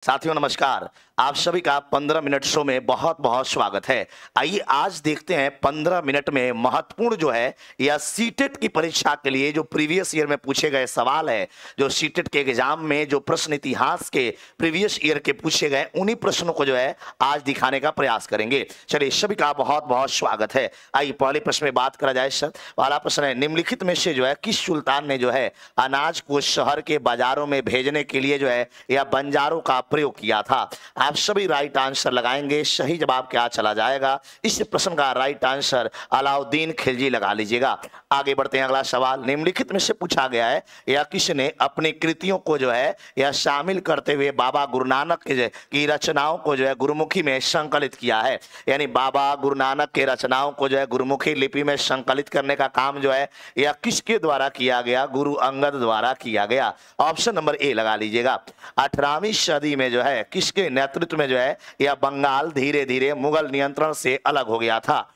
साथियों नमस्कार। आप सभी का 15 मिनट शो में बहुत बहुत स्वागत है। आइए आज देखते हैं 15 मिनट में महत्वपूर्ण जो है या सीटेट की परीक्षा के लिए जो प्रीवियस ईयर में पूछे गए सवाल है, जो सीटेट के एग्जाम में जो प्रश्न इतिहास के प्रीवियस ईयर के पूछे गए उन्हीं प्रश्नों को जो है आज दिखाने का प्रयास करेंगे। चलिए सभी का बहुत बहुत स्वागत है। आइए पहले प्रश्न में बात करा जाए। सर पहला प्रश्न है, निम्नलिखित में से जो है किस सुल्तान ने जो है अनाज को शहर के बाजारों में भेजने के लिए जो है या बंजारों का प्रयोग किया था? आप सभी राइट आंसर लगाएंगे। सही जवाब क्या चला जाएगा? इस प्रश्न का राइट आंसर अलाउद्दीन खिलजी लगा लीजिएगा। आगे बढ़ते हैं। अगला सवाल निम्नलिखित में से पूछा गया है या किसने अपनी कृतियों को जो है या शामिल करते हुए बाबा गुरु नानक की रचनाओं को जो है गुरुमुखी में संकलित किया है? यानी बाबा गुरु नानक के रचनाओं को जो है गुरुमुखी लिपि में संकलित करने का काम जो है या किसके द्वारा किया गया? गुरु अंगद द्वारा किया गया। ऑप्शन नंबर ए लगा लीजिएगा। 18वीं सदी में जो है किसके नेतृत्व में जो है यह बंगाल धीरे धीरे मुगल नियंत्रण से अलग हो गया था?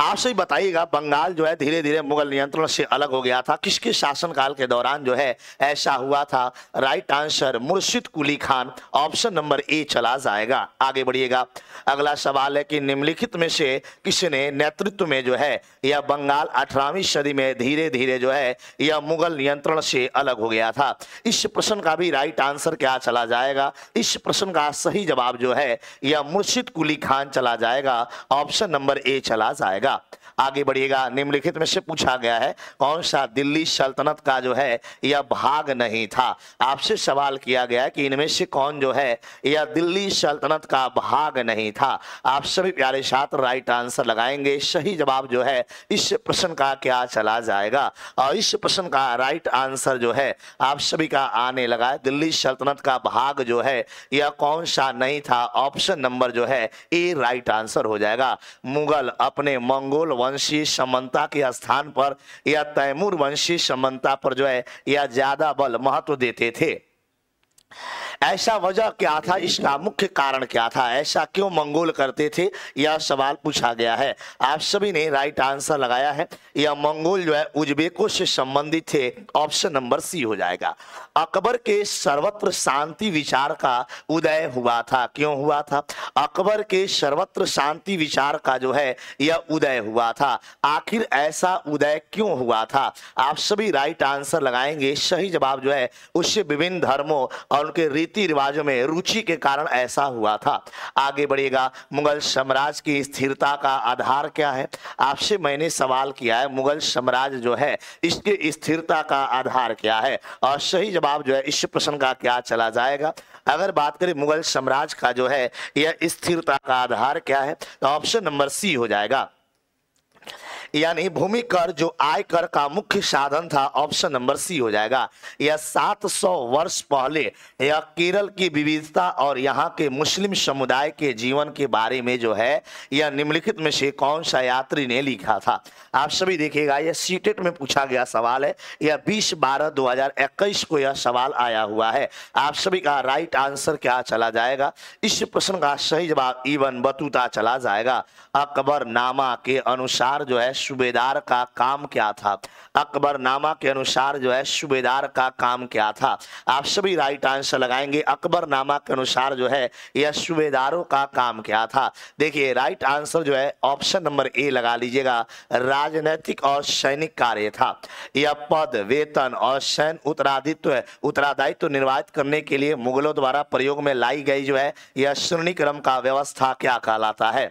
आप सही बताइएगा। बंगाल जो है धीरे धीरे मुगल नियंत्रण से अलग हो गया था, किसके शासनकाल के दौरान जो है ऐसा हुआ था? राइट आंसर मुर्शिद Quli Khan. Option number A चला जाएगा। आगे बढ़िएगा। अगला सवाल है कि निम्नलिखित में से किसने नेतृत्व में जो है यह बंगाल 18वीं सदी में धीरे धीरे जो है यह मुगल नियंत्रण से अलग हो गया था? इस प्रश्न का भी राइट आंसर क्या चला जाएगा? इस प्रश्न का सही जवाब जो है यह मुर्शिद कुली खान चला जाएगा। ऑप्शन नंबर ए चला जाएगा। आगे बढ़िएगा। निम्नलिखित में से पूछा गया है कौन सा दिल्ली सल्तनत का जो है यह भाग नहीं था? आपसे सवाल किया गया है कि इनमें से कौन जो है यह दिल्ली सल्तनत का भाग नहीं था? आप सभी प्यारे छात्र राइट आंसर लगाएंगे। सही जवाब जो है इस प्रश्न का क्या चला जाएगा? और इस प्रश्न का राइट आंसर जो है आप सभी का आने लगा है। दिल्ली सल्तनत का भाग जो है यह कौन सा नहीं था? ऑप्शन नंबर जो है ए राइट आंसर हो जाएगा। मुगल अपने मंगोल वंशीय समानता के स्थान पर या तैमूर वंशीय समानता पर जो है या ज्यादा बल महत्व देते थे। ऐसा वजह क्या था? इसका मुख्य कारण क्या था? ऐसा क्यों मंगोल करते थे? यह सवाल पूछा गया है। आप सभी ने राइट आंसर लगाया है। यह मंगोल जो है उज्बेकों से संबंधित थे। ऑप्शन नंबर सी हो जाएगा। अकबर के सर्वत्र शांति विचार का उदय हुआ था। क्यों हुआ था? अकबर के सर्वत्र शांति विचार का जो है यह उदय हुआ था। आखिर ऐसा उदय क्यों हुआ था? आप सभी राइट आंसर लगाएंगे। सही जवाब जो है उससे विभिन्न धर्मों और उनके रीति रिवाजों में रुचि के कारण ऐसा हुआ था। आगे बढ़िएगा। मुगल साम्राज्य की स्थिरता का आधार क्या है? आपसे मैंने सवाल किया है मुगल साम्राज्य जो है इसके स्थिरता का आधार क्या है? और सही जवाब जो है इस प्रश्न का क्या चला जाएगा? अगर बात करें मुगल साम्राज्य का जो है यह स्थिरता का आधार क्या है तो ऑप्शन नंबर सी हो जाएगा। यानी भूमि कर जो आय कर का मुख्य साधन था। ऑप्शन नंबर सी हो जाएगा। यह 700 वर्ष पहले यह केरल की विविधता और यहाँ के मुस्लिम समुदाय के जीवन के बारे में जो है यह निम्नलिखित में से कौन सा यात्री ने लिखा था? आप सभी देखिएगा यह सीटेट में पूछा गया सवाल है। यह 20/12/2021 को यह सवाल आया हुआ है। आप सभी का राइट आंसर क्या चला जाएगा? इस प्रश्न का सही जवाब इबन बतूता चला जाएगा। अकबरनामा के अनुसार जो है सूबेदार का काम क्या था? अकबरनामा के अनुसार जो है सूबेदार का काम क्या था? आप सभी राइट आंसर लगाएंगे। अकबरनामा के अनुसार जो है यह सूबेदारों का काम क्या था? देखिए राइट आंसर जो है ऑप्शन नंबर ए लगा लीजिएगा। राजनीतिक और सैनिक कार्य था। यह पद वेतन और सैन्य उत्तरदायित्व निर्वाहित करने के लिए मुगलों द्वारा प्रयोग में लाई गई जो है यह श्रेणी क्रम का व्यवस्था क्या कहलाता है?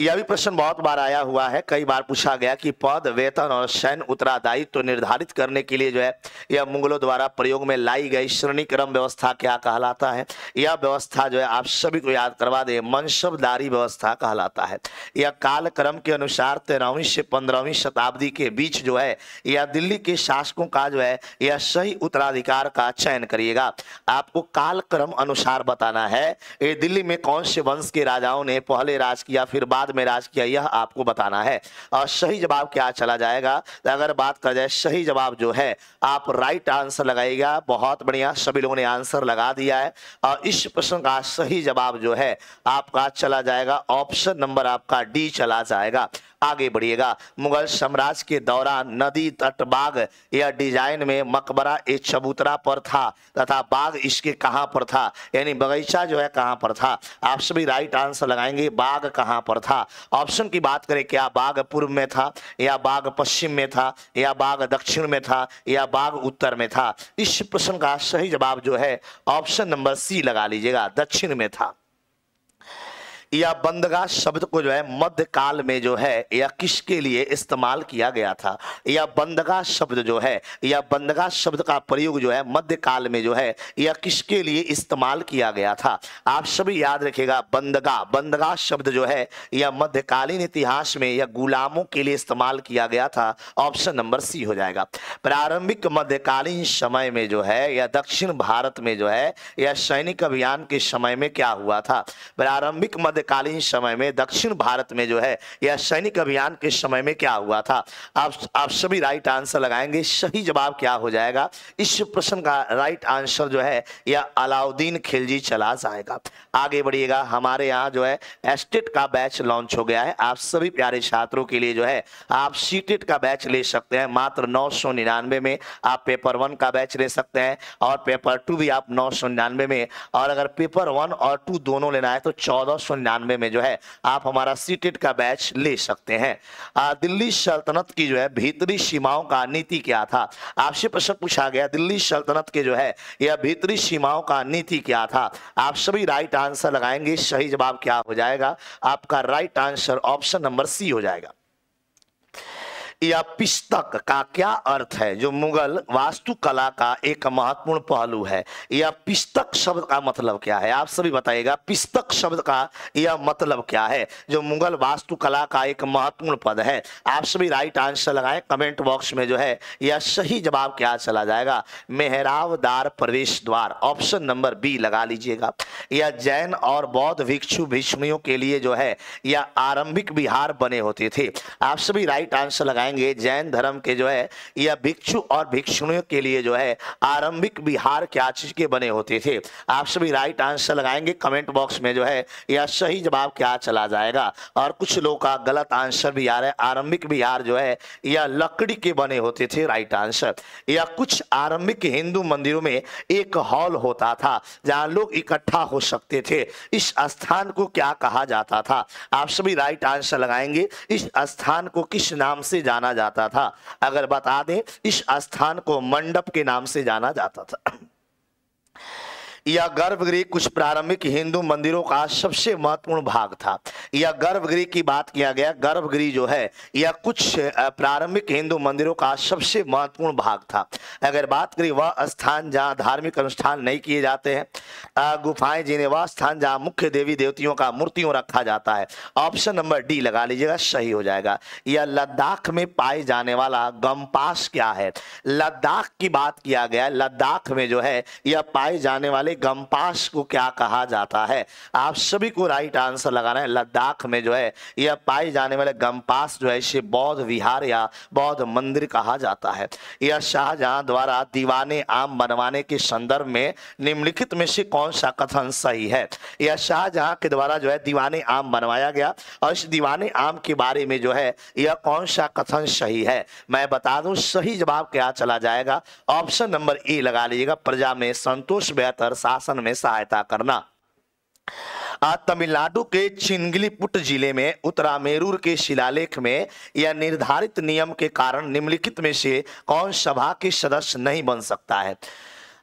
यह भी प्रश्न बहुत बार आया हुआ है। कई बार पूछा गया कि पद वेतन और सैन्य उत्तरदायित्व निर्धारित करने के लिए जो है यह मुगलों द्वारा प्रयोग में लाई गई श्रेणी क्रम व्यवस्था क्या कहलाता है? यह व्यवस्था जो है आप सभी को याद करवा दे मनसबदारी व्यवस्था कहलाता है। यह कालक्रम के अनुसार 13वीं से 15वीं शताब्दी के बीच जो है यह दिल्ली के शासकों का जो है यह सही उत्तराधिकार का चयन करिएगा। आपको कालक्रम अनुसार बताना है ये दिल्ली में कौन से वंश के राजाओं ने पहले राज किया फिर बाद में राज किया, यह आपको बताना है। और सही जवाब क्या चला जाएगा? तो अगर बात कर जाए सही जवाब जो है आप राइट आंसर लगाइएगा। बहुत बढ़िया, सभी लोगों ने आंसर लगा दिया है। और इस प्रश्न का सही जवाब जो है आपका चला जाएगा ऑप्शन नंबर आपका डी चला जाएगा। आगे बढ़िएगा। मुगल साम्राज्य के दौरान नदी तट बाग या डिजाइन में मकबरा एक चबूतरा पर था तथा बाग इसके कहां पर था, यानी बगीचा जो है कहां पर था। आप सभी राइट आंसर लगाएंगे, बाग कहां पर था। ऑप्शन की बात करें, क्या बाग पूर्व में था, या बाग पश्चिम में था, या बाग दक्षिण में था, या बाग उत्तर में था। इस प्रश्न का सही जवाब जो है ऑप्शन नंबर सी लगा लीजिएगा, दक्षिण में था। या बंदगा शब्द को जो है मध्यकाल में जो है या किसके लिए इस्तेमाल किया गया था। या बंदगा शब्द जो है, या बंदगा शब्द का प्रयोग जो है मध्यकाल में जो है या किसके लिए इस्तेमाल किया गया था। आप सभी याद रखिएगा, बंदगा, बंदगा शब्द जो है या मध्यकालीन इतिहास में या गुलामों के लिए इस्तेमाल किया गया था। ऑप्शन नंबर सी हो जाएगा। प्रारंभिक मध्यकालीन समय में जो है या दक्षिण भारत में जो है या सैनिक अभियान के समय में क्या हुआ था। प्रारंभिक मध्यकालीन समय में दक्षिण भारत में जो है या सैनिक अभियान के समय में क्या हुआ था। आप सभी राइट आंसर लगाएंगे। सही जवाब क्या हो जाएगा इस प्रश्न का राइट आंसर जो है या अलाउद्दीन खिलजी चला जाएगा। आगे बढ़िएगा। हमारे यहाँ जो है एस्टेट का बैच लॉन्च हो गया है। आप सभी प्यारे छात्रों के लिए जो है आप सीटेट का बैच ले सकते हैं मात्र 999 में। आप पेपर 1 का बैच ले सकते हैं और पेपर 2 भी आप 999 में, और अगर पेपर 1 और 2 दोनों लेना है तो 1499 में जो है आप हमारा सीटेट का बैच ले सकते हैं। दिल्ली सल्तनत की जो है भीतरी सीमाओं का नीति क्या था। आपसे प्रश्न पूछा गया दिल्ली सल्तनत के जो है या भीतरी सीमाओं का नीति क्या था। आप सभी राइट आंसर लगाएंगे। सही जवाब क्या हो जाएगा आपका right answer option number C हो जाएगा। या पिस्तक का क्या अर्थ है, जो मुगल वास्तुकला का एक महत्वपूर्ण पहलू है। या पिस्तक शब्द का मतलब क्या है, आप सभी बताइएगा। पिस्तक शब्द का यह मतलब क्या है, जो मुगल वास्तुकला का एक महत्वपूर्ण पद है। आप सभी राइट आंसर लगाएं कमेंट बॉक्स में जो है यह सही जवाब क्या चला जाएगा, मेहराबदार प्रवेश द्वार। ऑप्शन नंबर बी लगा लीजिएगा। या जैन और बौद्ध भिक्षु भिक्षुणियों के लिए जो है या आरंभिक विहार बने होते थे। आप सभी राइट आंसर लगाएंगे। जैन धर्म के जो है या भिक्षु और भिक्षुणियों के लिए जो है आरंभिक विहार क्या चीज के बने होते थे। आप सभी राइट आंसर लगाएंगे कमेंट बॉक्स में जो है या सही जवाब क्या चला जाएगा। और कुछ लोगों का गलत आंसर भी आ रहा है, आरंभिक विहार जो है या लकड़ी के बने होते थे। Right answer. या कुछ आरंभिक हिंदू मंदिरों में एक हॉल होता था जहां लोग इकट्ठा हो सकते थे। इस स्थान को क्या कहा जाता था। आप सभी राइट आंसर लगाएंगे। इस स्थान को किस नाम से जाना जाता था। अगर बता दें इस स्थान को मंडप के नाम से जाना जाता था। यह गर्भगृह कुछ प्रारंभिक हिंदू मंदिरों का सबसे महत्वपूर्ण भाग था। यह गर्भगृह की बात किया गया, गर्भगृह जो है यह कुछ प्रारंभिक हिंदू मंदिरों का सबसे महत्वपूर्ण भाग था। अगर बात करें वह स्थान जहां धार्मिक अनुष्ठान नहीं किए जाते हैं, गुफाएं जिन्हें वह स्थान जहां मुख्य देवी देवतियों का मूर्तियों रखा जाता है। ऑप्शन नंबर डी लगा लीजिएगा, सही हो जाएगा। यह लद्दाख में पाए जाने वाला गमपास क्या है। लद्दाख की बात किया गया, लद्दाख में जो है यह पाए जाने वाले गमपास को क्या कहा जाता है। आप सभी को राइट आंसर लगाना है। लद्दाख में जो है यह पाए जाने वाले गमपास जो है इसे बौद्ध विहार या बौद्ध मंदिर कहा जाता है। यह शाहजहां द्वारा दीवाने आम बनवाने के संदर्भ में निम्नलिखित में से कौन सा कथन सही है। यह शाहजहां के द्वारा जो है दीवाने आम बनवाया गया और इस दीवाने आम के बारे में जो है यह कौन सा कथन सही है। मैं बता दूं सही जवाब क्या चला जाएगा, ऑप्शन नंबर ए लगा लीजिएगा। प्रजा में संतोष बेहतर शासन में सहायता करना। तमिलनाडु के चिंगलीपुट जिले में उत्तरामेरूर के शिलालेख में यह निर्धारित नियम के कारण निम्नलिखित में से कौन सभा के सदस्य नहीं बन सकता है।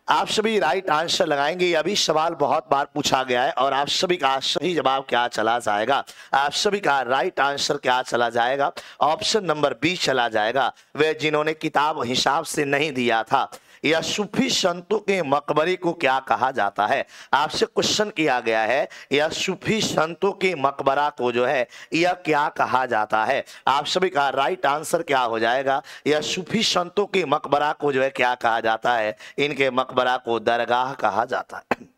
आप सभी राइट आंसर लगाएंगे। यह भी सवाल बहुत बार पूछा गया है और आप सभी का सही जवाब क्या चला जाएगा, आप सभी का राइट आंसर क्या चला जाएगा, ऑप्शन नंबर बी चला जाएगा। वे जिन्होंने किताब हिसाब से नहीं दिया था। या सूफी संतों के मकबरे को क्या कहा जाता है। आपसे क्वेश्चन किया गया है या सूफी संतों के मकबरा को जो है यह क्या कहा जाता है। आप सभी का राइट आंसर क्या हो जाएगा, या सूफी संतों के मकबरा को जो है क्या कहा जाता है, इनके मकबरा को दरगाह कहा जाता है।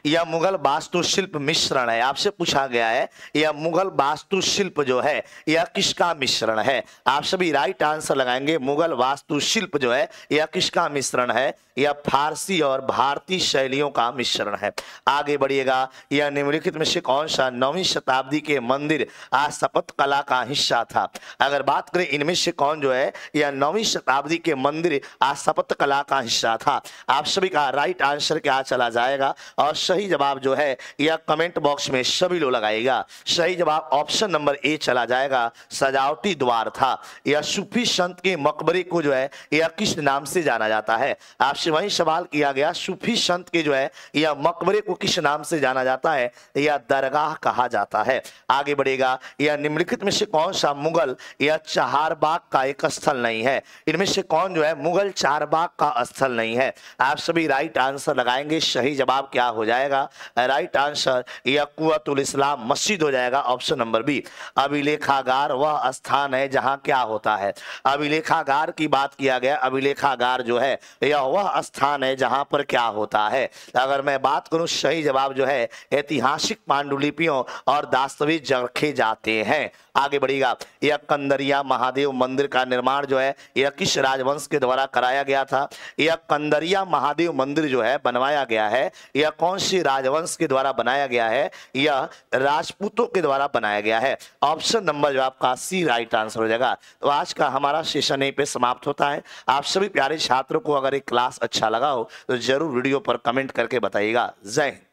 यह मुगल वास्तुशिल्प मिश्रण है। आपसे पूछा गया है यह मुगल वास्तुशिल्प जो है यह किसका मिश्रण है। आप सभी राइट आंसर लगाएंगे। मुगल वास्तुशिल्प जो है यह किसका मिश्रण है, यह फारसी और भारतीय शैलियों का मिश्रण है। आगे बढ़िएगा, यह निम्नलिखित में से कौन सा 9वीं शताब्दी के मंदिर स्थापत्य कला का हिस्सा था। अगर बात करें इनमें से कौन जो है यह 9वीं शताब्दी के मंदिर स्थापत्य कला का हिस्सा था। आप सभी का राइट आंसर क्या चला जाएगा और सही जवाब जो है यह कमेंट बॉक्स में सभी लोग लगाएगा। सही जवाब ऑप्शन नंबर ए चला जाएगा, सजावटी द्वार था। यह सूफी संत के मकबरे को जो है यह किस नाम से जाना जाता है। आपसे वही सवाल किया गया, सूफी संत के जो है यह मकबरे को किस नाम से जाना जाता है, यह दरगाह कहा जाता है। आगे बढ़ेगा, यह निम्नलिखित में से कौन सा मुगल यह चारबाग का एक स्थल नहीं है। इनमें से कौन जो है मुगल चारबाग का स्थल नहीं है। आप सभी राइट आंसर लगाएंगे। सही जवाब क्या हो जाएगा, राइट आंसर यह कुव्वतुल इस्लाम मस्जिद हो जाएगा, ऑप्शन नंबर बी। अभिलेखागार वह स्थान है जहां क्या होता है। अभिलेखागार की बात किया गया, अभिलेखागार जो है यह वह स्थान है जहां पर क्या होता है। अगर मैं बात करूं सही जवाब जो है ऐतिहासिक पांडुलिपियों और दस्तावेज रखे जाते हैं। आगे बढ़ेगा, यह कंदरिया महादेव मंदिर का निर्माण जो है यह किस राजवंश के द्वारा कराया गया था। यह कंदरिया महादेव मंदिर जो है बनवाया गया है यह कौन सी राजवंश के द्वारा बनाया गया है, यह राजपूतों के द्वारा बनाया गया है। ऑप्शन नंबर जो आपका सी राइट आंसर हो जाएगा। तो आज का हमारा सेशन यहीं पे समाप्त होता है। आप सभी प्यारे छात्रों को अगर एक क्लास अच्छा लगा हो तो जरूर वीडियो पर कमेंट करके बताइएगा। जय हिंद।